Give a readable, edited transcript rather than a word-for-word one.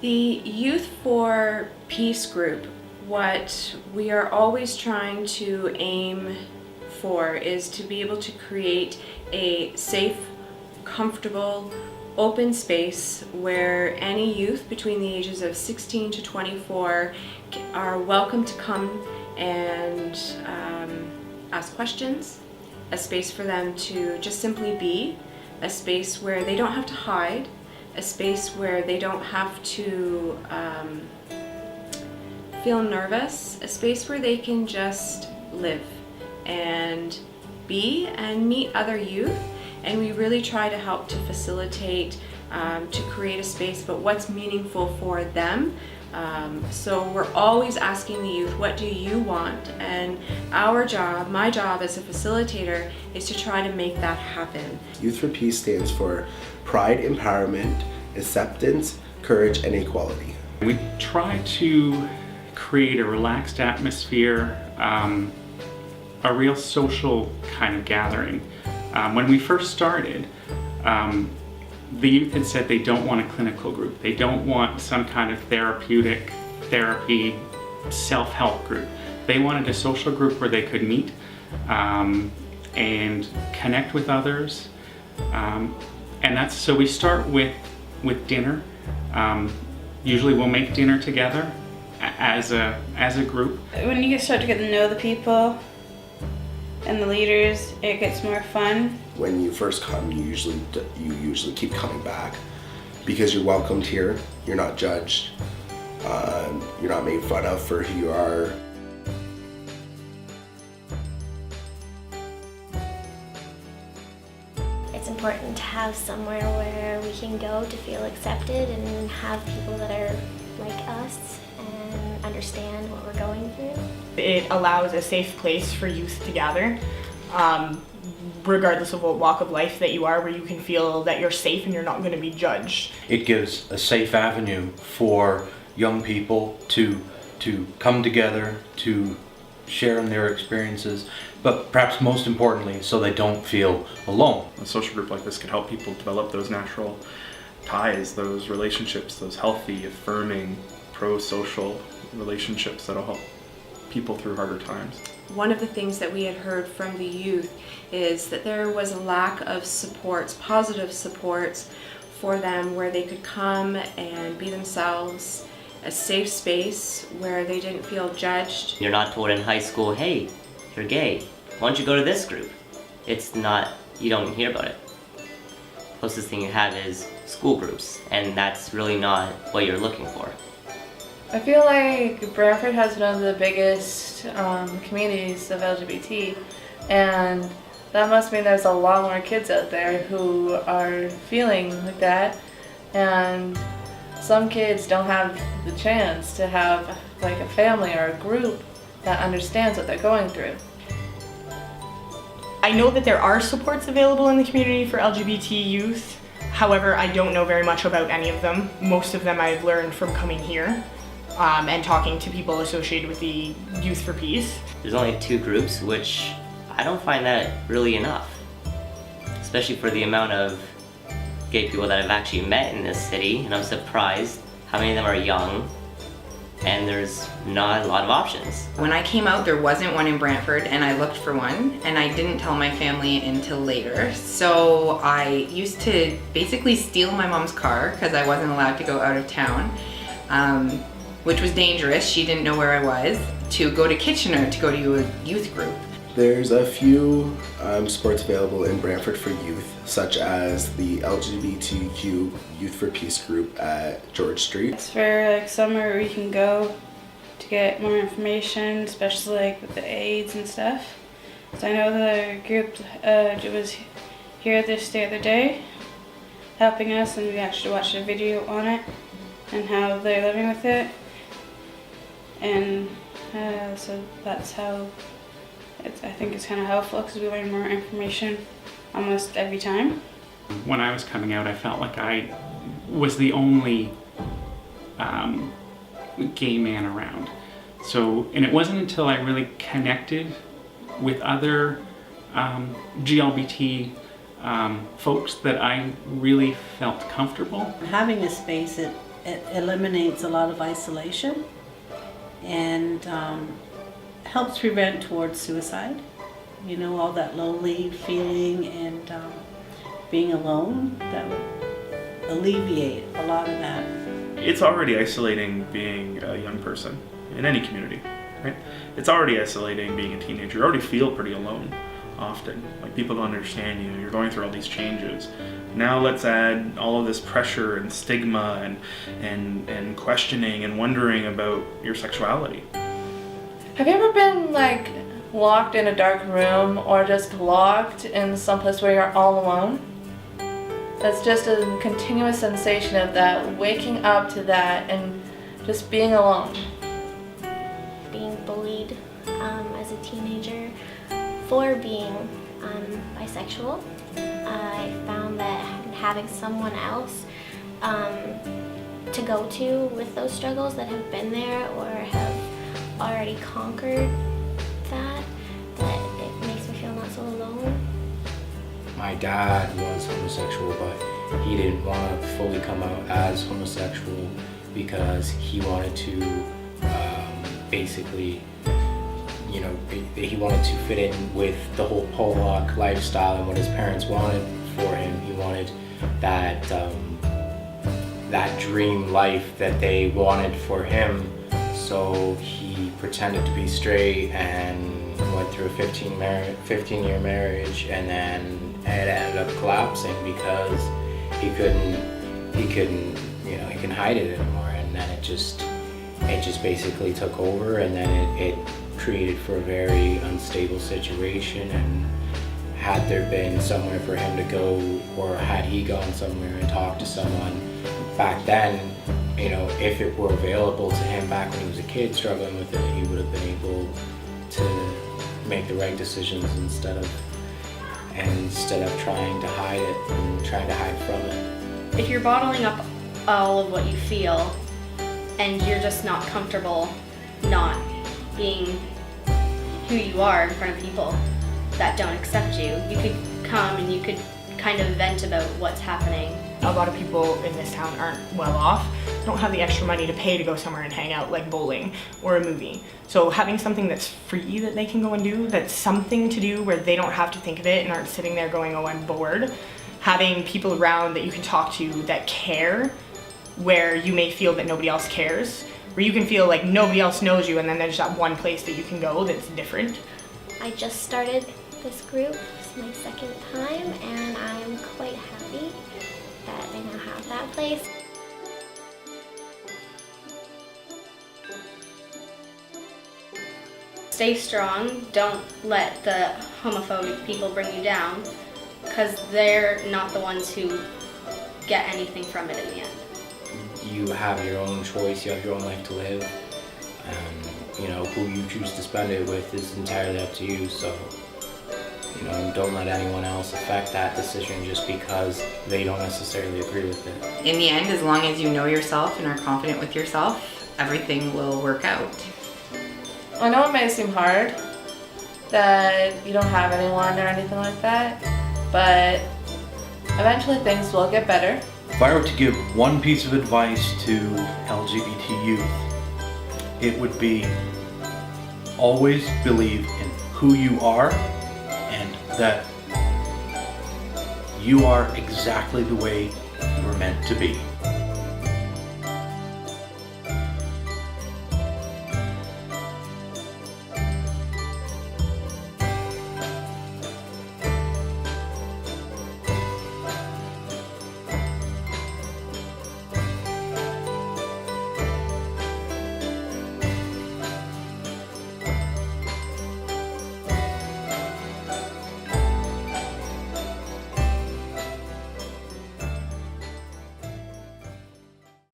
The Youth for Peace group, what we are always trying to aim for is to be able to create a safe, comfortable, open space where any youth between the ages of 16 to 24 are welcome to come and ask questions, a space for them to just simply be, a space where they don't have to hide, a space where they don't have to feel nervous, a space where they can just live and be and meet other youth. And we really try to help to facilitate, to create a space, but what's meaningful for them. So we're always asking the youth, what do you want? And our job, my job as a facilitator, is to try to make that happen. Youth for Peace stands for pride, empowerment, acceptance, courage, and equality. We try to create a relaxed atmosphere, a real social kind of gathering. When we first started, the youth had said they don't want a clinical group. They don't want some kind of therapy, self-help group. They wanted a social group where they could meet and connect with others. So we start with dinner. Usually we'll make dinner together as a group. When you start to get to know the people and the leaders, it gets more fun. When you first come, you usually keep coming back because you're welcomed here. You're not judged. You're not made fun of for who you are. It's important to have somewhere where we can go to feel accepted and have people that are like us and understand what we're going through. It allows a safe place for youth to gather, regardless of what walk of life that you are, where you can feel that you're safe and you're not going to be judged. It gives a safe avenue for young people to come together, to share in their experiences, but perhaps most importantly, so they don't feel alone. A social group like this can help people develop those natural ties, those relationships, those healthy, affirming, pro-social relationships that'll help people through harder times. One of the things that we had heard from the youth is that there was a lack of supports, positive supports for them where they could come and be themselves, a safe space where they didn't feel judged. You're not told in high school, hey, you're gay, why don't you go to this group? It's not, you don't hear about it. Closest thing you have is school groups, and that's really not what you're looking for. I feel like Brantford has one of the biggest communities of LGBT, and that must mean there's a lot more kids out there who are feeling like that, and some kids don't have the chance to have like a family or a group that understands what they're going through. I know that there are supports available in the community for LGBT youth. However, I don't know very much about any of them. Most of them I've learned from coming here and talking to people associated with the Youth for Peace. There's only 2 groups, which I don't find that really enough, especially for the amount of gay people that I've actually met in this city, and I'm surprised how many of them are young, and there's not a lot of options. When I came out, there wasn't one in Brantford, and I looked for one, and I didn't tell my family until later. So I used to basically steal my mom's car because I wasn't allowed to go out of town, which was dangerous. She didn't know where I was, to go to Kitchener to go to a youth group. There's a few sports available in Brantford for youth, such as the LGBTQ Youth for Peace group at George Street. It's for like somewhere where we can go to get more information, especially like with the AIDS and stuff. So I know the group was here the other day helping us, and we actually watched a video on it and how they're living with it. And so that's how I think it's kind of helpful because we learn more information almost every time. When I was coming out, I felt like I was the only gay man around. And it wasn't until I really connected with other GLBT folks that I really felt comfortable. Having a space that it eliminates a lot of isolation and helps prevent towards suicide. You know, all that lonely feeling and being alone, that would alleviate a lot of that. It's already isolating being a young person in any community, right? It's already isolating being a teenager. You already feel pretty alone often. Like, people don't understand you. You're going through all these changes. Now let's add all of this pressure and stigma and questioning and wondering about your sexuality. Have you ever been like locked in a dark room or just locked in some place where you're all alone? That's just a continuous sensation of that, waking up to that and just being alone. Being bullied as a teenager for being bisexual. I found that having someone else to go to with those struggles that have been there or have already conquered that it makes me feel not so alone. My dad was homosexual, but he didn't want to fully come out as homosexual because he wanted to basically, you know, he wanted to fit in with the whole Pollock lifestyle and what his parents wanted for him. He wanted that that dream life that they wanted for him. So he pretended to be straight and went through a 15-year marriage, and then it ended up collapsing because he couldn't, you know, he couldn't hide it anymore, and then it just basically took over, and then it created for a very unstable situation. And had there been somewhere for him to go, or had he gone somewhere and talked to someone back then, you know, if it were available to him back when he was a kid struggling with it, he would have been able to make the right decisions instead of trying to hide it and trying to hide from it. If you're bottling up all of what you feel and you're just not comfortable not being who you are in front of people that don't accept you, you could come and you could kind of vent about what's happening. A lot of people in this town aren't well off, don't have the extra money to pay to go somewhere and hang out, like bowling or a movie. So having something that's free that they can go and do, that's something to do where they don't have to think of it and aren't sitting there going, oh, I'm bored. Having people around that you can talk to that care, where you may feel that nobody else cares, where you can feel like nobody else knows you, and then there's that one place that you can go that's different. I just started this group. It's my second time, and I'm quite happy that I now have that place. Stay strong. Don't let the homophobic people bring you down, because they're not the ones who get anything from it in the end. You have your own choice, you have your own life to live, and you know, who you choose to spend it with is entirely up to you. So, you know, don't let anyone else affect that decision just because they don't necessarily agree with it. In the end, as long as you know yourself and are confident with yourself, everything will work out. I know it may seem hard that you don't have anyone or anything like that, but eventually things will get better. If I were to give one piece of advice to LGBT youth, it would be always believe in who you are and that you are exactly the way you were meant to be.